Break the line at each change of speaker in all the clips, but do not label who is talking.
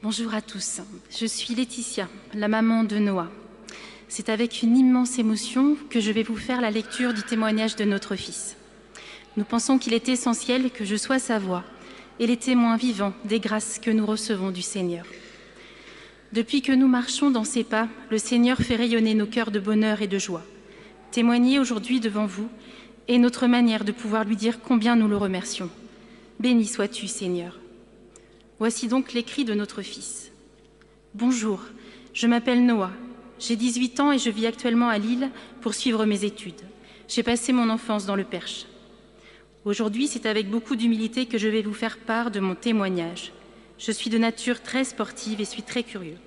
Bonjour à tous, je suis Laetitia, la maman de Noah. C'est avec une immense émotion que je vais vous faire la lecture du témoignage de notre fils. Nous pensons qu'il est essentiel que je sois sa voix et les témoins vivants des grâces que nous recevons du Seigneur. Depuis que nous marchons dans ses pas, le Seigneur fait rayonner nos cœurs de bonheur et de joie. Témoigner aujourd'hui devant vous est notre manière de pouvoir lui dire combien nous le remercions. Béni sois-tu, Seigneur. Voici donc l'écrit de notre fils. Bonjour, je m'appelle Noah. J'ai 18 ans et je vis actuellement à Lille pour suivre mes études. J'ai passé mon enfance dans le Perche. Aujourd'hui, c'est avec beaucoup d'humilité que je vais vous faire part de mon témoignage. Je suis de nature très sportive et suis très curieux.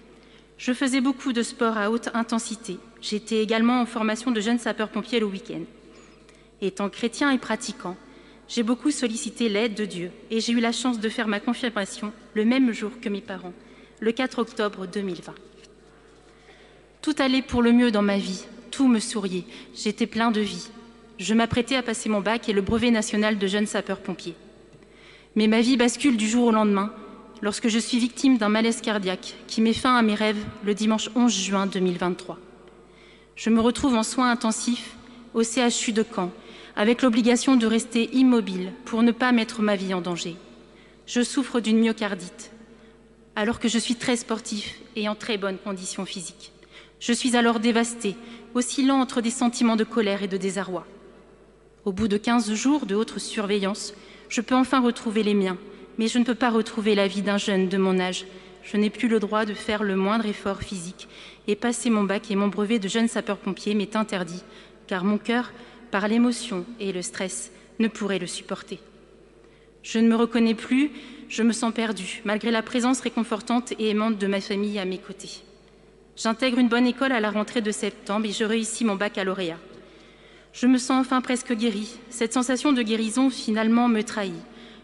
Je faisais beaucoup de sport à haute intensité. J'étais également en formation de jeune sapeur-pompier le week-end. Étant chrétien et pratiquant, j'ai beaucoup sollicité l'aide de Dieu et j'ai eu la chance de faire ma confirmation le même jour que mes parents, le 4 octobre 2020. Tout allait pour le mieux dans ma vie, tout me souriait, j'étais plein de vie. Je m'apprêtais à passer mon bac et le brevet national de jeune sapeur-pompier. Mais ma vie bascule du jour au lendemain lorsque je suis victime d'un malaise cardiaque qui met fin à mes rêves le dimanche 11 juin 2023. Je me retrouve en soins intensifs au CHU de Caen, avec l'obligation de rester immobile pour ne pas mettre ma vie en danger. Je souffre d'une myocardite, alors que je suis très sportif et en très bonne condition physique. Je suis alors dévastée, oscillant entre des sentiments de colère et de désarroi. Au bout de 15 jours de haute surveillance, je peux enfin retrouver les miens, mais je ne peux pas retrouver la vie d'un jeune de mon âge. Je n'ai plus le droit de faire le moindre effort physique et passer mon bac et mon brevet de jeune sapeur-pompier m'est interdit, car mon cœur, par l'émotion et le stress, ne pourrait le supporter. Je ne me reconnais plus, je me sens perdue, malgré la présence réconfortante et aimante de ma famille à mes côtés. J'intègre une bonne école à la rentrée de septembre et je réussis mon baccalauréat. Je me sens enfin presque guérie. Cette sensation de guérison finalement me trahit,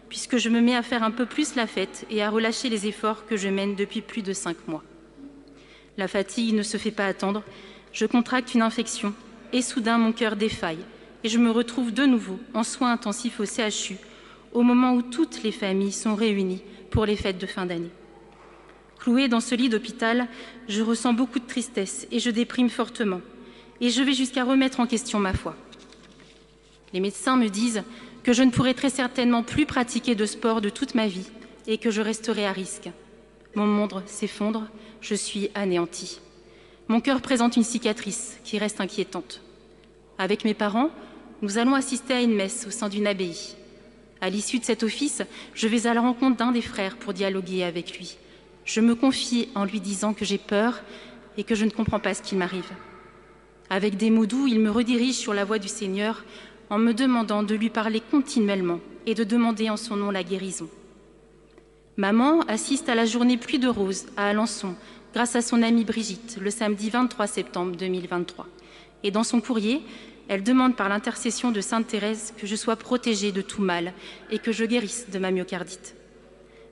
puisque je me mets à faire un peu plus la fête et à relâcher les efforts que je mène depuis plus de 5 mois. La fatigue ne se fait pas attendre, je contracte une infection et soudain mon cœur défaille et je me retrouve de nouveau en soins intensifs au CHU au moment où toutes les familles sont réunies pour les fêtes de fin d'année. Clouée dans ce lit d'hôpital, je ressens beaucoup de tristesse et je déprime fortement et je vais jusqu'à remettre en question ma foi. Les médecins me disent que je ne pourrai très certainement plus pratiquer de sport de toute ma vie et que je resterai à risque. Mon monde s'effondre, je suis anéantie. Mon cœur présente une cicatrice qui reste inquiétante. Avec mes parents, nous allons assister à une messe au sein d'une abbaye. À l'issue de cet office, je vais à la rencontre d'un des frères pour dialoguer avec lui. Je me confie en lui disant que j'ai peur et que je ne comprends pas ce qui m'arrive. Avec des mots doux, il me redirige sur la voie du Seigneur en me demandant de lui parler continuellement et de demander en son nom la guérison. Maman assiste à la journée Pluie de Roses à Alençon grâce à son amie Brigitte le samedi 23 septembre 2023. Et dans son courrier, elle demande par l'intercession de Sainte Thérèse que je sois protégée de tout mal et que je guérisse de ma myocardite.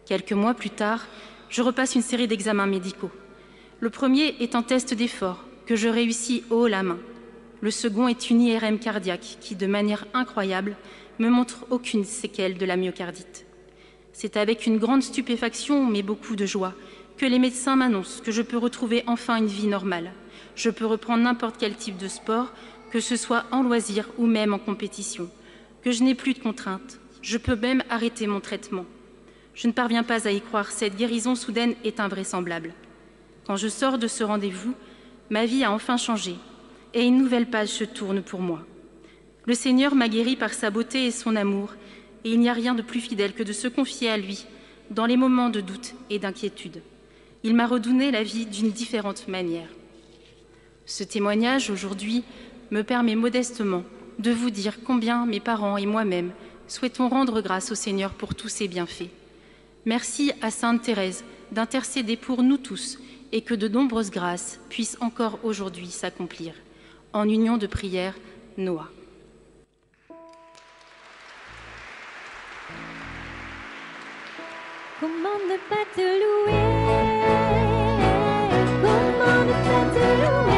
Quelques mois plus tard, je repasse une série d'examens médicaux. Le premier est un test d'effort que je réussis haut la main. Le second est une IRM cardiaque qui, de manière incroyable, me montre aucune séquelle de la myocardite. C'est avec une grande stupéfaction, mais beaucoup de joie, que les médecins m'annoncent que je peux retrouver enfin une vie normale. Je peux reprendre n'importe quel type de sport, que ce soit en loisir ou même en compétition, que je n'ai plus de contraintes. Je peux même arrêter mon traitement. Je ne parviens pas à y croire, cette guérison soudaine est invraisemblable. Quand je sors de ce rendez-vous, ma vie a enfin changé et une nouvelle page se tourne pour moi. Le Seigneur m'a guéri par sa beauté et son amour, et il n'y a rien de plus fidèle que de se confier à lui dans les moments de doute et d'inquiétude. Il m'a redonné la vie d'une différente manière. Ce témoignage, aujourd'hui, me permet modestement de vous dire combien mes parents et moi-même souhaitons rendre grâce au Seigneur pour tous ses bienfaits. Merci à Sainte Thérèse d'intercéder pour nous tous et que de nombreuses grâces puissent encore aujourd'hui s'accomplir. En union de prière, Noah.
Comment ne pas te louer? Comment ne pas te louer?